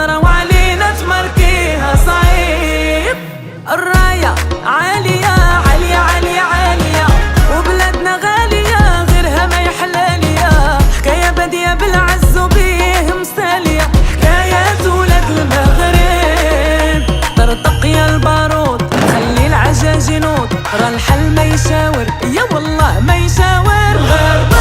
نظرة وعلينا تمركيها صعيب. الراية عالية عالية عالية عالية، وبلادنا غالية غيرها ما يحلالية. حكاية بادية بالعز وبيه مسالية، حكايات ولاد المغرب. طرطق يا البارود خلي العجاج ينوض، راه الحل ما يشاور، يا والله ما يشاور.